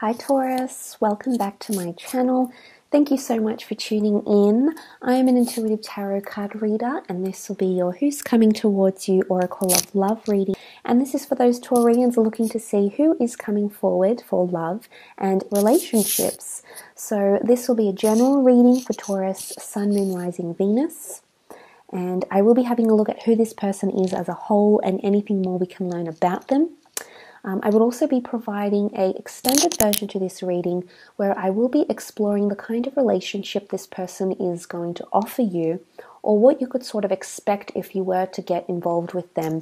Hi Taurus, welcome back to my channel. Thank you so much for tuning in. I am an intuitive tarot card reader and this will be your Who's Coming Towards You Oracle of Love reading. And this is for those Taurians looking to see who is coming forward for love and relationships. So this will be a general reading for Taurus, Sun, Moon, Rising, Venus. And I will be having a look at who this person is as a whole and anything more we can learn about them. I will also be providing an extended version to this reading where I will be exploring the kind of relationship this person is going to offer you, or what you could sort of expect if you were to get involved with them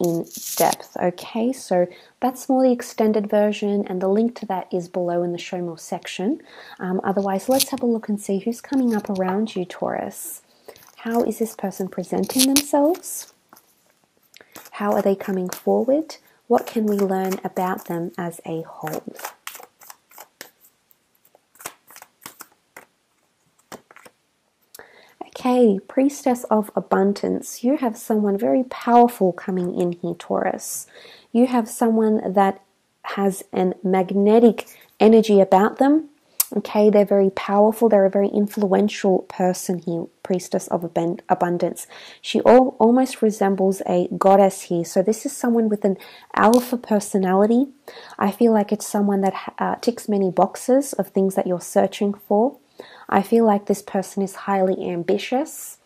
in depth. Okay, so that's more the extended version, and the link to that is below in the show more section. Otherwise, let's have a look and see who's coming up around you, Taurus. How is this person presenting themselves? How are they coming forward? What can we learn about them as a whole? Okay, Priestess of Abundance. You have someone very powerful coming in here, Taurus. You have someone that has a magnetic energy about them. Okay, they're very powerful. They're a very influential person here, Priestess of Abundance. She almost resembles a goddess here. So this is someone with an alpha personality. I feel like it's someone that ticks many boxes of things that you're searching for. I feel like this person is highly ambitious.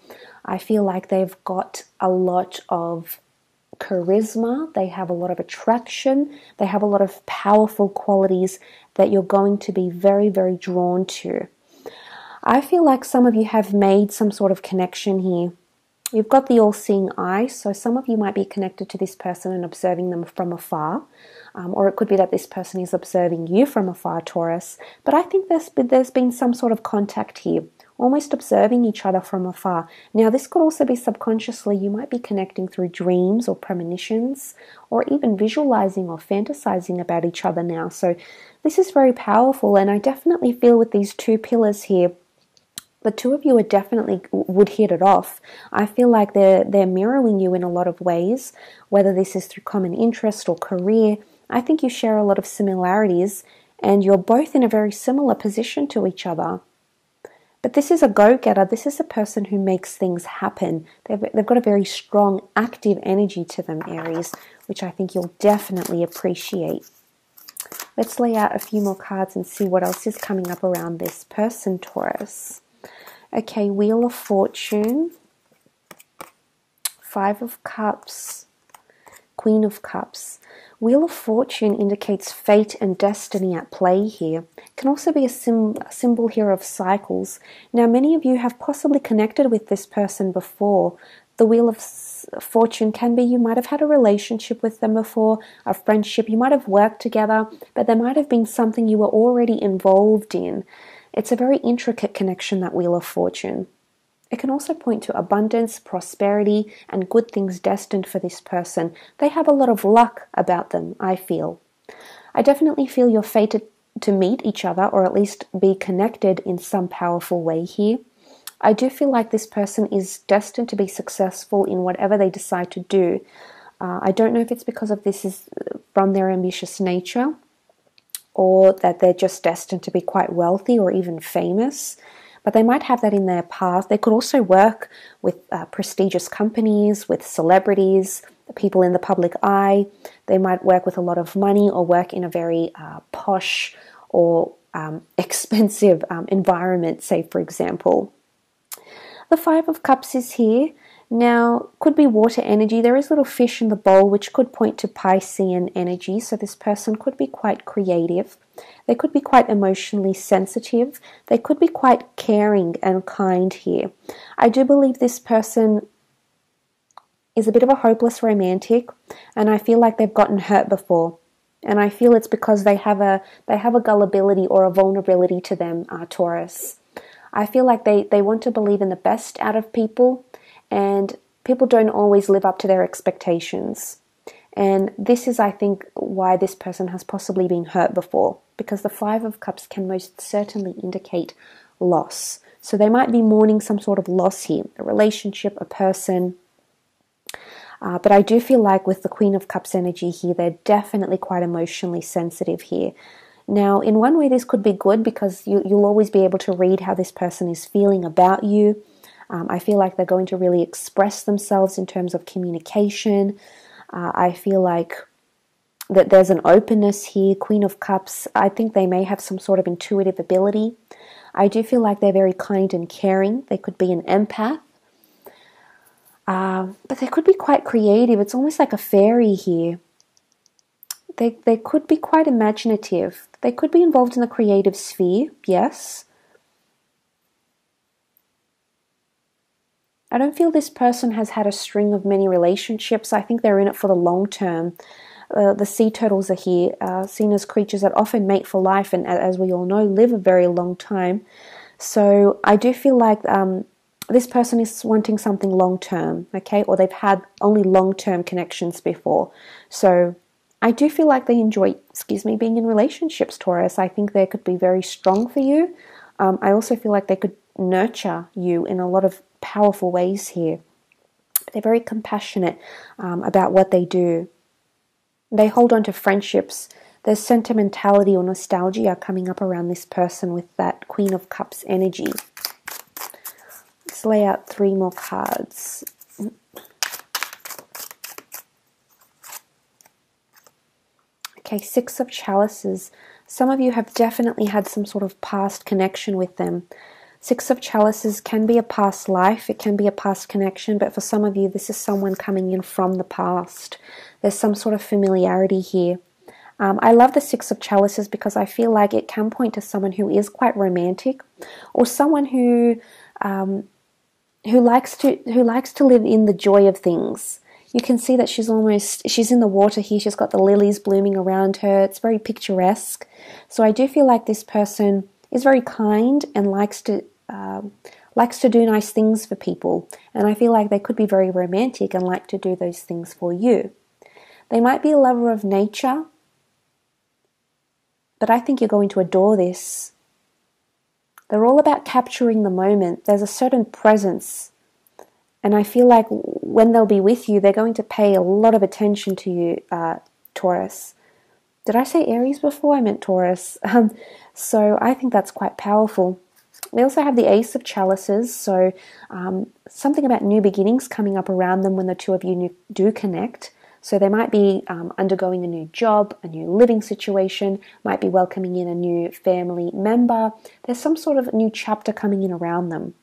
I feel like they've got a lot of charisma, they have a lot of attraction, they have a lot of powerful qualities that you're going to be very, very drawn to. I feel like some of you have made some sort of connection here. You've got the all-seeing eye, so some of you might be connected to this person and observing them from afar, or it could be that this person is observing you from afar, Taurus, but I think there's been some sort of contact here, almost observing each other from afar. Now, this could also be subconsciously. You might be connecting through dreams or premonitions, or even visualizing or fantasizing about each other now. So this is very powerful, and I definitely feel with these two pillars here, the two of you would hit it off. I feel like they're mirroring you in a lot of ways, whether this is through common interest or career. I think you share a lot of similarities, and you're both in a very similar position to each other. But this is a go-getter. This is a person who makes things happen. They've got a very strong, active energy to them, Aries, which I think you'll definitely appreciate. Let's lay out a few more cards and see what else is coming up around this person, Taurus. Okay, Wheel of Fortune, Five of Cups, Queen of Cups. Wheel of Fortune indicates fate and destiny at play here. It can also be a symbol here of cycles. Now, many of you have possibly connected with this person before. The Wheel of Fortune can be you might have had a relationship with them before, a friendship, you might have worked together, but there might have been something you were already involved in. It's a very intricate connection, that Wheel of Fortune. It can also point to abundance, prosperity, and good things destined for this person. They have a lot of luck about them, I feel. I definitely feel you're fated to meet each other, or at least be connected in some powerful way here. I do feel like this person is destined to be successful in whatever they decide to do. I don't know if it's because of this is from their ambitious nature, or that they're just destined to be quite wealthy or even famous. But they might have that in their path. They could also work with prestigious companies, with celebrities, people in the public eye. They might work with a lot of money, or work in a very posh or expensive environment, say, for example. The Five of Cups is here. Now, could be water energy. There is little fish in the bowl, which could point to Piscean energy. So this person could be quite creative. They could be quite emotionally sensitive. They could be quite caring and kind here. I do believe this person is a bit of a hopeless romantic, and I feel like they've gotten hurt before. And I feel it's because they have a gullibility or a vulnerability to them, Taurus. I feel like they want to believe in the best out of people, and people don't always live up to their expectations. And this is, I think, why this person has possibly been hurt before, because the Five of Cups can most certainly indicate loss. So they might be mourning some sort of loss here, a relationship, a person. But I do feel like with the Queen of Cups energy here, they're definitely quite emotionally sensitive here. Now, in one way, this could be good because you'll always be able to read how this person is feeling about you. I feel like they're going to really express themselves in terms of communication. I feel like that there's an openness here. Queen of Cups, I think they may have some sort of intuitive ability. I do feel like they're very kind and caring. They could be an empath. But they could be quite creative. It's almost like a fairy here. They could be quite imaginative. They could be involved in the creative sphere, yes. I don't feel this person has had a string of many relationships. I think they're in it for the long term. The sea turtles are here, seen as creatures that often mate for life and, as we all know, live a very long time. So I do feel like this person is wanting something long term, okay? Or they've had only long-term connections before. So I do feel like they enjoy, being in relationships, Taurus. I think they could be very strong for you. I also feel like they could nurture you in a lot of powerful ways here. They're very compassionate about what they do. They hold on to friendships. There's sentimentality or nostalgia coming up around this person with that Queen of Cups energy. Let's lay out 3 more cards. Okay, 6 of Chalices. Some of you have definitely had some sort of past connection with them. 6 of Chalices can be a past life, it can be a past connection, but for some of you, this is someone coming in from the past. There's some sort of familiarity here. I love the 6 of Chalices because I feel like it can point to someone who is quite romantic, or someone who likes to live in the joy of things. You can see that she's in the water here. She's got the lilies blooming around her. It's very picturesque. So I do feel like this person is very kind and likes to do nice things for people. And I feel like they could be very romantic and like to do those things for you. They might be a lover of nature, but I think you're going to adore this. They're all about capturing the moment. There's a certain presence. And I feel like when they'll be with you, they're going to pay a lot of attention to you, Taurus. Did I say Aries before? I meant Taurus. So I think that's quite powerful. They also have the Ace of Chalices, so something about new beginnings coming up around them when the two of you do connect. So they might be undergoing a new job, a new living situation, might be welcoming in a new family member. There's some sort of new chapter coming in around them.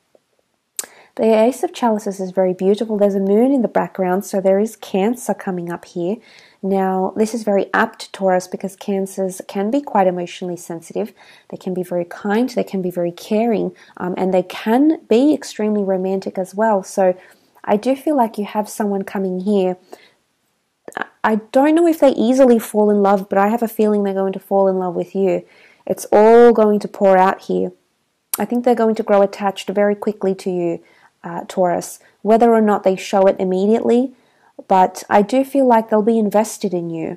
The Ace of Chalices is very beautiful. There's a moon in the background, so there is Cancer coming up here. Now, this is very apt, Taurus, because Cancers can be quite emotionally sensitive. They can be very kind, they can be very caring, and they can be extremely romantic as well. So I do feel like you have someone coming here. I don't know if they easily fall in love, but I have a feeling they're going to fall in love with you. It's all going to pour out here. I think they're going to grow attached very quickly to you, Taurus, whether or not they show it immediately, but I do feel like they'll be invested in you.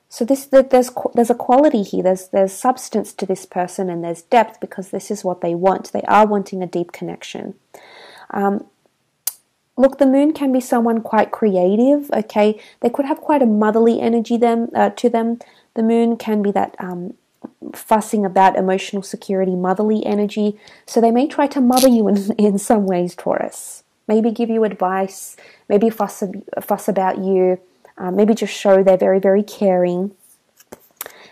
So there's a quality here, there's substance to this person, and there's depth because this is what they want. They are wanting a deep connection. Look, the moon can be someone quite creative, okay? They could have quite a motherly energy to them. The moon can be that fussing about emotional security, motherly energy. So they may try to mother you in some ways, Taurus. Maybe give you advice, maybe fuss about you, maybe just show they're very, very caring.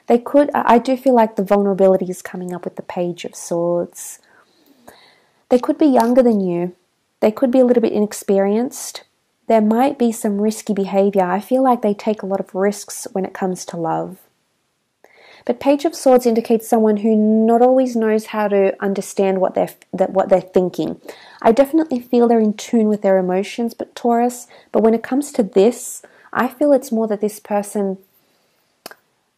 They could, I do feel like the vulnerability is coming up with the Page of Swords. They could be younger than you. They could be a little bit inexperienced. There might be some risky behavior. I feel like they take a lot of risks when it comes to love. But Page of Swords indicates someone who not always knows how to understand what they're thinking. I definitely feel they're in tune with their emotions, but Taurus, but when it comes to this, I feel it's more that this person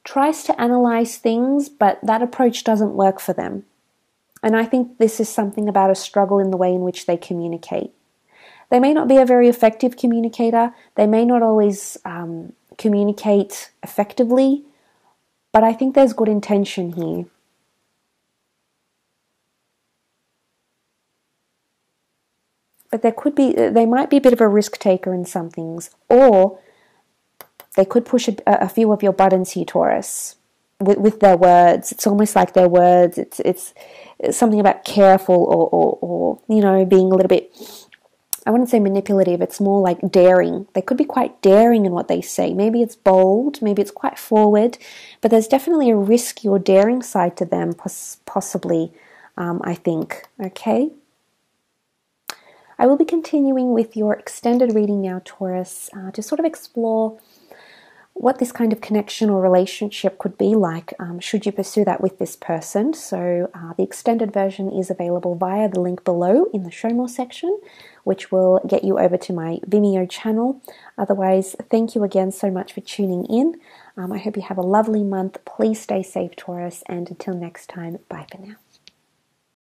tries to analyze things, but that approach doesn't work for them. And I think this is something about a struggle in the way in which they communicate. They may not be a very effective communicator. They may not always communicate effectively, but I think there's good intention here. But they might be a bit of a risk taker in some things, or they could push a few of your buttons here, Taurus. with their words. It's almost like their words. It's something about careful or you know, being a little bit, I wouldn't say manipulative, it's more like daring. They could be quite daring in what they say. Maybe it's bold, maybe it's quite forward, but there's definitely a risky or daring side to them, possibly, I think. Okay? I will be continuing with your extended reading now, Taurus, to sort of explore what this kind of connection or relationship could be like should you pursue that with this person. So the extended version is available via the link below in the Show More section, which will get you over to my Vimeo channel. Otherwise, thank you again so much for tuning in. I hope you have a lovely month. Please stay safe, Taurus, and until next time, bye for now.